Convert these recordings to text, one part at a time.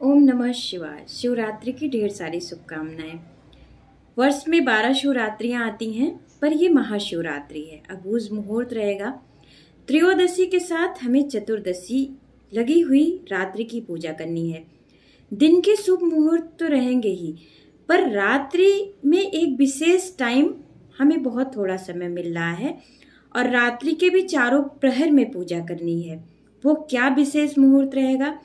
ओम नमः शिवाय। शिवरात्रि की ढेर सारी शुभकामनाएं। वर्ष में 12 शिवरात्रियां आती हैं, पर ये महाशिवरात्रि है। अबूझ मुहूर्त रहेगा। त्रयोदशी के साथ हमें चतुर्दशी लगी हुई रात्रि की पूजा करनी है। दिन के शुभ मुहूर्त तो रहेंगे ही, पर रात्रि में एक विशेष टाइम हमें बहुत थोड़ा समय मिल रहा है और रात्रि के भी चारों प्रहर में पूजा करनी है। वो क्या विशेष मुहूर्त रहेगा?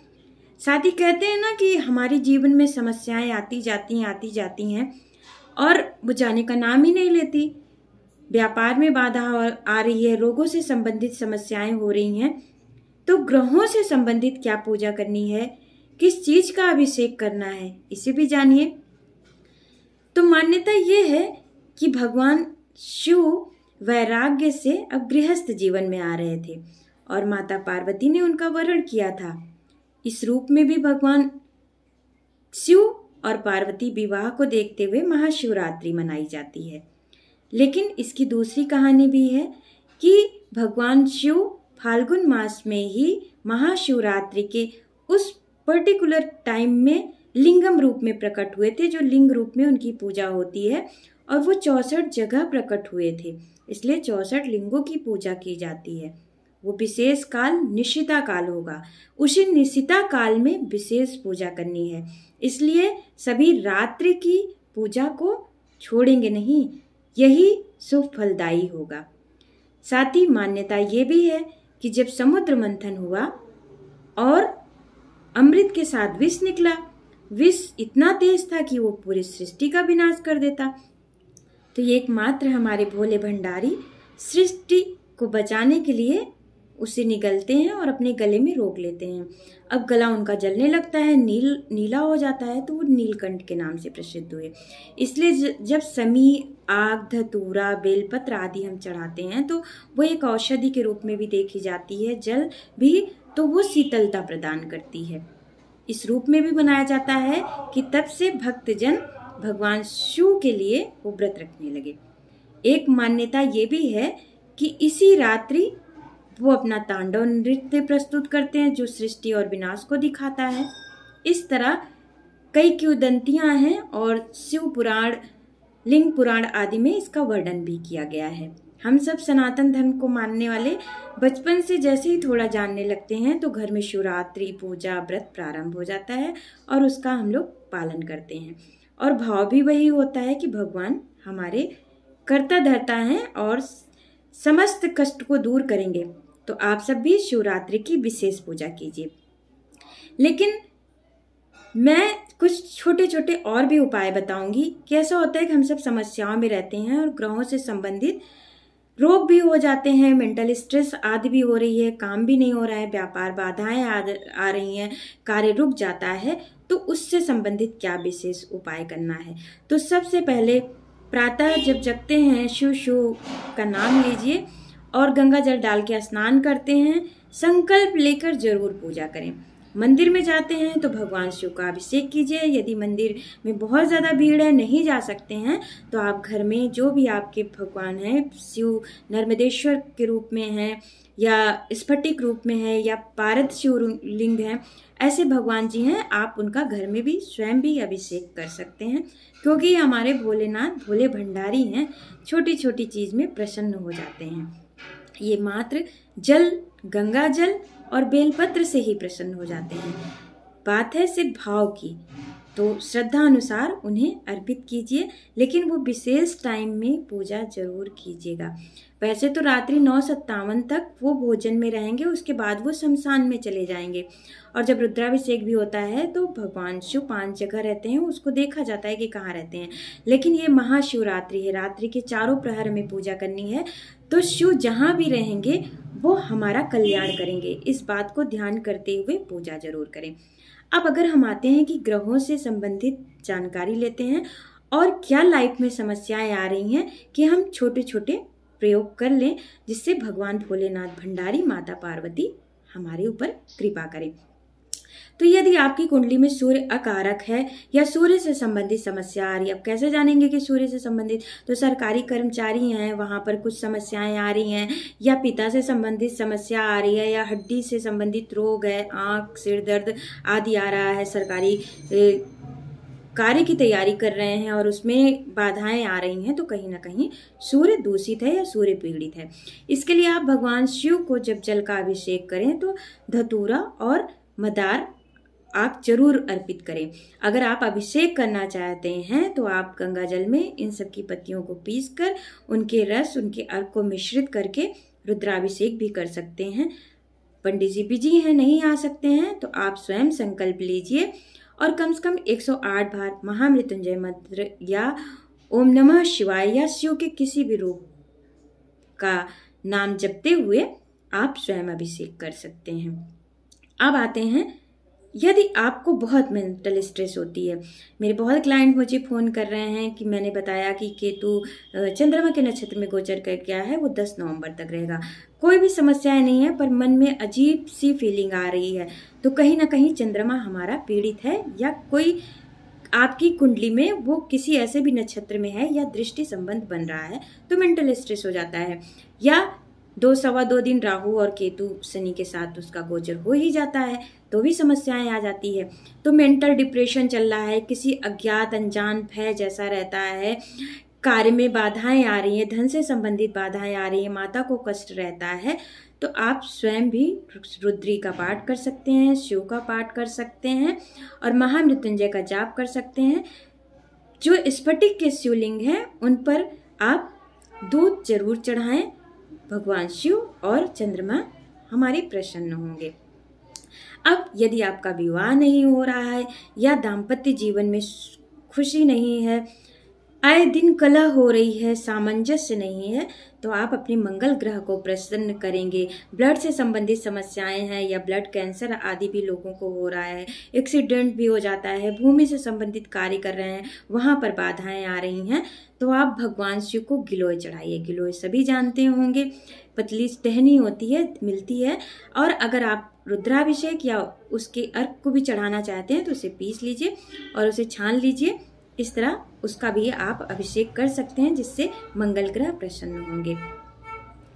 साथ ही कहते हैं ना कि हमारे जीवन में समस्याएं आती जाती हैं और वो जाने का नाम ही नहीं लेती। व्यापार में बाधा आ रही है, रोगों से संबंधित समस्याएं हो रही हैं, तो ग्रहों से संबंधित क्या पूजा करनी है, किस चीज का अभिषेक करना है, इसे भी जानिए। तो मान्यता ये है कि भगवान शिव वैराग्य से अब गृहस्थ जीवन में आ रहे थे और माता पार्वती ने उनका वरण किया था। इस रूप में भी भगवान शिव और पार्वती विवाह को देखते हुए महाशिवरात्रि मनाई जाती है। लेकिन इसकी दूसरी कहानी भी है कि भगवान शिव फाल्गुन मास में ही महाशिवरात्रि के उस पर्टिकुलर टाइम में लिंगम रूप में प्रकट हुए थे, जो लिंग रूप में उनकी पूजा होती है, और वो 64 जगह प्रकट हुए थे, इसलिए 64 लिंगों की पूजा की जाती है। वो विशेष काल निशिता काल होगा। उसी निशिता काल में विशेष पूजा करनी है, इसलिए सभी रात्रि की पूजा को छोड़ेंगे नहीं, यही शुभ फलदायी होगा। साथ ही मान्यता ये भी है कि जब समुद्र मंथन हुआ और अमृत के साथ विष निकला, विष इतना तेज था कि वो पूरी सृष्टि का विनाश कर देता। तो ये एकमात्र हमारे भोले भंडारी सृष्टि को बचाने के लिए उसे निगलते हैं और अपने गले में रोक लेते हैं। अब गला उनका जलने लगता है, नीला हो जाता है, तो वो नीलकंठ के नाम से प्रसिद्ध हुए। इसलिए जब समी, आग, धतूरा, बेलपत्र आदि हम चढ़ाते हैं तो वो एक औषधि के रूप में भी देखी जाती है। जल भी तो वो शीतलता प्रदान करती है। इस रूप में भी बनाया जाता है कि तब से भक्तजन भगवान शिव के लिए वो व्रत रखने लगे। एक मान्यता ये भी है कि इसी रात्रि वो अपना तांडव नृत्य प्रस्तुत करते हैं, जो सृष्टि और विनाश को दिखाता है। इस तरह कई किंवदंतियां हैं और शिव पुराण, लिंग पुराण आदि में इसका वर्णन भी किया गया है। हम सब सनातन धर्म को मानने वाले बचपन से जैसे ही थोड़ा जानने लगते हैं तो घर में शिवरात्रि पूजा व्रत प्रारंभ हो जाता है और उसका हम लोग पालन करते हैं। और भाव भी वही होता है कि भगवान हमारे कर्ता धर्ता हैं और समस्त कष्ट को दूर करेंगे। तो आप सब भी शिवरात्रि की विशेष पूजा कीजिए। लेकिन मैं कुछ छोटे छोटे और भी उपाय बताऊंगी कि ऐसा होता है कि हम सब समस्याओं में रहते हैं और ग्रहों से संबंधित रोग भी हो जाते हैं, मेंटल स्ट्रेस आदि भी हो रही है, काम भी नहीं हो रहा है, व्यापार बाधाएं आ रही हैं, कार्य रुक जाता है, तो उससे संबंधित क्या विशेष उपाय करना है। तो सबसे पहले प्रातः जब जगते हैं शिव शिव का नाम लीजिए और गंगा जल डाल के स्नान करते हैं। संकल्प लेकर जरूर पूजा करें। मंदिर में जाते हैं तो भगवान शिव का अभिषेक कीजिए। यदि मंदिर में बहुत ज़्यादा भीड़ है, नहीं जा सकते हैं, तो आप घर में जो भी आपके भगवान हैं, शिव नर्मदेश्वर के रूप में हैं या स्फटिक रूप में है या पारद शिवलिंग है, ऐसे भगवान जी हैं, आप उनका घर में भी स्वयं भी अभिषेक कर सकते हैं, क्योंकि हमारे भोलेनाथ भोले भंडारी हैं, छोटी छोटी चीज में प्रसन्न हो जाते हैं। ये मात्र जल, गंगा जल और बेलपत्र से ही प्रसन्न हो जाते हैं। बात है सिर्फ भाव की, तो श्रद्धा अनुसार उन्हें अर्पित कीजिए, लेकिन वो विशेष टाइम में पूजा जरूर कीजिएगा। वैसे तो रात्रि 9:57 तक वो भोजन में रहेंगे, उसके बाद वो शमशान में चले जाएंगे। और जब रुद्राभिषेक भी होता है तो भगवान शिव 5 जगह रहते हैं, उसको देखा जाता है कि कहाँ रहते हैं। लेकिन ये महाशिवरात्रि है, रात्रि के चारों प्रहर में पूजा करनी है, तो शिव जहाँ भी रहेंगे वो हमारा कल्याण करेंगे। इस बात को ध्यान करते हुए पूजा जरूर करें। अब अगर हम आते हैं कि ग्रहों से संबंधित जानकारी लेते हैं और क्या लाइफ में समस्याएं आ रही हैं कि हम छोटे छोटे प्रयोग कर लें, जिससे भगवान भोलेनाथ भंडारी, माता पार्वती हमारे ऊपर कृपा करें। तो यदि आपकी कुंडली में सूर्य अकारक है या सूर्य से संबंधित समस्या आ रही है, अब कैसे जानेंगे कि सूर्य से संबंधित, तो सरकारी कर्मचारी हैं, वहां पर कुछ समस्याएं आ रही हैं, या पिता से संबंधित समस्या आ रही है, या हड्डी से संबंधित रोग है, आंख, सिर दर्द आदि आ रहा है, सरकारी कार्य की तैयारी कर रहे हैं और उसमें बाधाएं आ रही हैं, तो कहीं ना कहीं सूर्य दूषित है या सूर्य पीड़ित है। इसके लिए आप भगवान शिव को जब जल का अभिषेक करें तो धतूरा और मदार आप जरूर अर्पित करें। अगर आप अभिषेक करना चाहते हैं तो आप गंगा जल में इन सब की पत्तियों को पीसकर उनके रस, उनके अर्क को मिश्रित करके रुद्राभिषेक भी कर सकते हैं। पंडित जी बिजी हैं, नहीं आ सकते हैं, तो आप स्वयं संकल्प लीजिए और कम से कम 108 बार महामृत्युंजय मंत्र या ओम नमः शिवाय या शिव के किसी भी रूप का नाम जपते हुए आप स्वयं अभिषेक कर सकते हैं। अब आते हैं, यदि आपको बहुत मेंटल स्ट्रेस होती है, मेरे बहुत क्लाइंट मुझे फ़ोन कर रहे हैं कि मैंने बताया कि केतु चंद्रमा के नक्षत्र में गोचर कर गया है, वो 10 नवंबर तक रहेगा, कोई भी समस्याएं नहीं है, पर मन में अजीब सी फीलिंग आ रही है, तो कहीं ना कहीं चंद्रमा हमारा पीड़ित है या कोई आपकी कुंडली में वो किसी ऐसे भी नक्षत्र में है या दृष्टि संबंध बन रहा है, तो मेंटल स्ट्रेस हो जाता है। या 2-2.25 दिन राहु और केतु शनि के साथ उसका गोचर हो ही जाता है, तो भी समस्याएं आ जाती है। तो मेंटल डिप्रेशन चल रहा है, किसी अज्ञात अनजान भय जैसा रहता है, कार्य में बाधाएं आ रही हैं, धन से संबंधित बाधाएं आ रही हैं, माता को कष्ट रहता है, तो आप स्वयं भी रुद्री का पाठ कर सकते हैं, शिव का पाठ कर सकते हैं और महामृत्युंजय का जाप कर सकते हैं। जो स्फटिक के शिवलिंग हैं उन पर आप दूध जरूर चढ़ाएं, भगवान शिव और चंद्रमा हमारे प्रसन्न होंगे। अब यदि आपका विवाह नहीं हो रहा है या दाम्पत्य जीवन में खुशी नहीं है, आए दिन कलह हो रही है, सामंजस्य नहीं है, तो आप अपने मंगल ग्रह को प्रसन्न करेंगे। ब्लड से संबंधित समस्याएं हैं या ब्लड कैंसर आदि भी लोगों को हो रहा है, एक्सीडेंट भी हो जाता है, भूमि से संबंधित कार्य कर रहे हैं, वहां पर बाधाएं आ रही हैं, तो आप भगवान शिव को गिलोय चढ़ाइए। गिलोय सभी जानते होंगे, पतली टहनी होती है, मिलती है, और अगर आप रुद्राभिषेक या उसके अर्क को भी चढ़ाना चाहते हैं तो उसे पीस लीजिए और उसे छान लीजिए, इस तरह उसका भी आप अभिषेक कर सकते हैं, जिससे मंगल ग्रह प्रसन्न होंगे।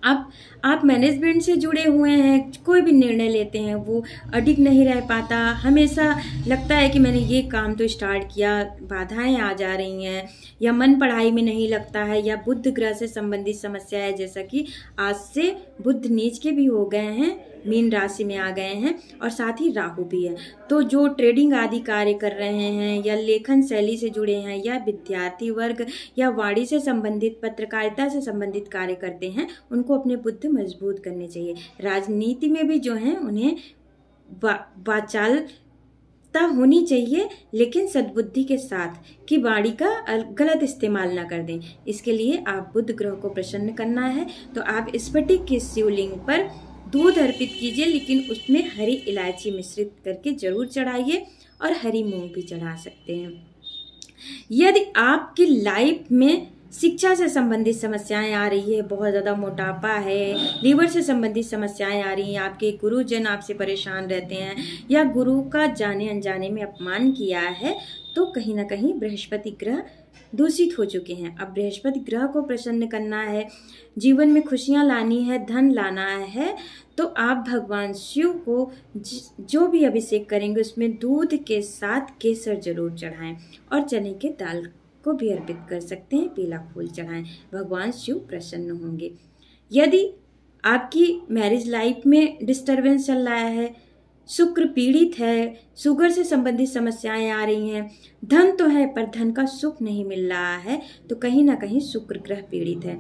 अब आप मैनेजमेंट से जुड़े हुए हैं, कोई भी निर्णय लेते हैं वो अडिग नहीं रह पाता, हमेशा लगता है कि मैंने ये काम तो स्टार्ट किया, बाधाएं आ जा रही हैं, या मन पढ़ाई में नहीं लगता है, या बुध ग्रह से संबंधित समस्या है, जैसा कि आज से बुध नीच के भी हो गए हैं, मीन राशि में आ गए हैं और साथ ही राहु भी है। तो जो ट्रेडिंग आदि कार्य कर रहे हैं या लेखन शैली से जुड़े हैं या विद्यार्थी वर्ग या वाणी से संबंधित, पत्रकारिता से संबंधित कार्य करते हैं, उनको अपने बुद्धि मजबूत करनी चाहिए। राजनीति में भी जो है उन्हें वाचालता होनी चाहिए, लेकिन सद्बुद्धि के साथ, कि वाणी का गलत इस्तेमाल ना कर दें। इसके लिए आप बुध ग्रह को प्रसन्न करना है, तो आप स्फटिक के शिवलिंग पर दूध अर्पित कीजिए, लेकिन उसमें हरी इलायची मिश्रित करके जरूर चढ़ाइए और हरी मूंग भी चढ़ा सकते हैं। यदि आपकी लाइफ में शिक्षा से संबंधित समस्याएं आ रही है, बहुत ज़्यादा मोटापा है, लीवर से संबंधित समस्याएं आ रही हैं, आपके गुरुजन आपसे परेशान रहते हैं या गुरु का जाने अनजाने में अपमान किया है, तो कहीं ना कहीं बृहस्पति ग्रह दूषित हो चुके हैं। अब बृहस्पति ग्रह को प्रसन्न करना है, जीवन में खुशियां लानी है, धन लाना है, तो आप भगवान शिव को जो भी अभिषेक करेंगे उसमें दूध के साथ केसर जरूर चढ़ाएं और चने के दाल को भी अर्पित कर सकते हैं, पीला फूल चढ़ाएं, भगवान शिव प्रसन्न होंगे। यदि आपकी मैरिज लाइफ में डिस्टरबेंस चल रहा है, शुक्र पीड़ित है, शुगर से संबंधित समस्याएं आ रही हैं, धन तो है पर धन का सुख नहीं मिल रहा है, तो कहीं ना कहीं शुक्र ग्रह पीड़ित है,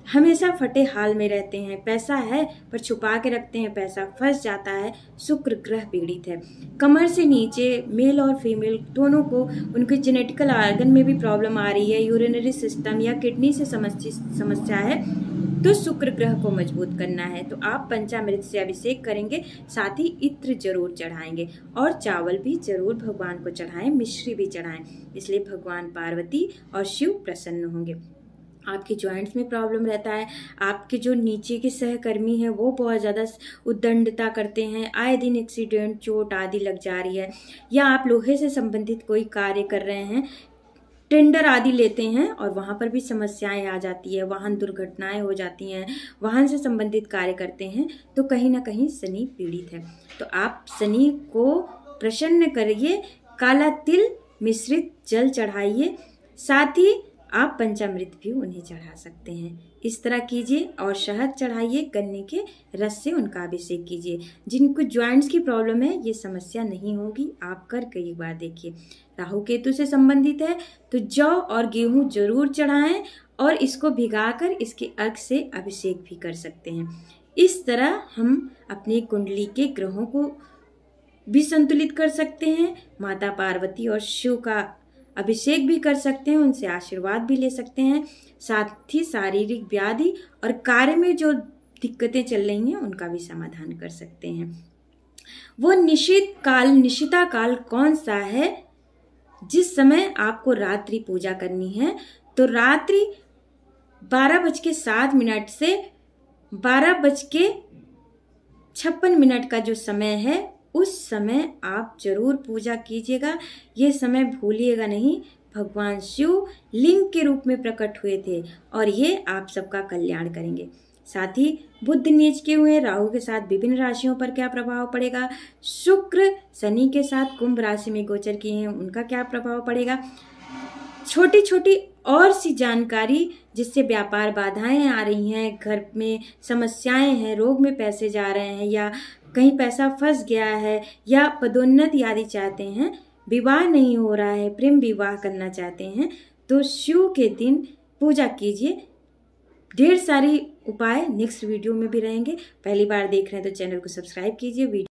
हमेशा फटे हाल में रहते हैं, पैसा है पर छुपा के रखते हैं, पैसा फंस जाता है, शुक्र ग्रह पीड़ित है। कमर से नीचे मेल और फीमेल दोनों को उनके जेनेटिकल ऑर्गन में भी प्रॉब्लम आ रही है, यूरिनरी सिस्टम या किडनी से समस्या है, तो शुक्र ग्रह को मजबूत करना है, तो आप पंचामृत से अभिषेक करेंगे, साथ ही इत्र जरूर चढ़ाएंगे और चावल भी जरूर भगवान को चढ़ाएं, मिश्री भी चढ़ाएं, इसलिए भगवान पार्वती और शिव प्रसन्न होंगे। आपके जॉइंट्स में प्रॉब्लम रहता है, आपके जो नीचे के सहकर्मी हैं वो बहुत ज़्यादा उद्दंडता करते हैं, आए दिन एक्सीडेंट, चोट आदि लग जा रही है, या आप लोहे से संबंधित कोई कार्य कर रहे हैं, टेंडर आदि लेते हैं और वहाँ पर भी समस्याएं आ जाती है, वाहन दुर्घटनाएं हो जाती हैं, वाहन से संबंधित कार्य करते हैं, तो कहीं ना कहीं शनि पीड़ित है। तो आप शनि को प्रसन्न करिए, काला तिल मिश्रित जल चढ़ाइए, साथ ही आप पंचामृत भी उन्हें चढ़ा सकते हैं। इस तरह कीजिए और शहद चढ़ाइए, गन्ने के रस से उनका अभिषेक कीजिए। जिनको जॉइंट्स की प्रॉब्लम है ये समस्या नहीं होगी, आप करके एक बार देखिए। राहु केतु से संबंधित है तो जौ और गेहूं जरूर चढ़ाएं और इसको भिगाकर इसके अर्घ से अभिषेक भी कर सकते हैं। इस तरह हम अपनी कुंडली के ग्रहों को भी संतुलित कर सकते हैं, माता पार्वती और शिव का अभिषेक भी कर सकते हैं, उनसे आशीर्वाद भी ले सकते हैं, साथ ही शारीरिक व्याधि और कार्य में जो दिक्कतें चल रही हैं उनका भी समाधान कर सकते हैं। वो निशिता काल कौन सा है जिस समय आपको रात्रि पूजा करनी है? तो रात्रि 12:07 से 12:56 का जो समय है उस समय आप जरूर पूजा कीजिएगा। ये समय भूलिएगा नहीं। भगवान शिव लिंग के रूप में प्रकट हुए थे और ये आप सबका कल्याण करेंगे। साथ ही बुध नीच के हुए, राहु के साथ विभिन्न राशियों पर क्या प्रभाव पड़ेगा, शुक्र शनि के साथ कुंभ राशि में गोचर किए हैं उनका क्या प्रभाव पड़ेगा, छोटी छोटी और सी जानकारी जिससे व्यापार बाधाएं आ रही हैं, घर में समस्याएं हैं, रोग में पैसे जा रहे हैं या कहीं पैसा फंस गया है या पदोन्नति आदि चाहते हैं, विवाह नहीं हो रहा है, प्रेम विवाह करना चाहते हैं, तो शिव के दिन पूजा कीजिए। ढेर सारी उपाय नेक्स्ट वीडियो में भी रहेंगे। पहली बार देख रहे हैं तो चैनल को सब्सक्राइब कीजिए।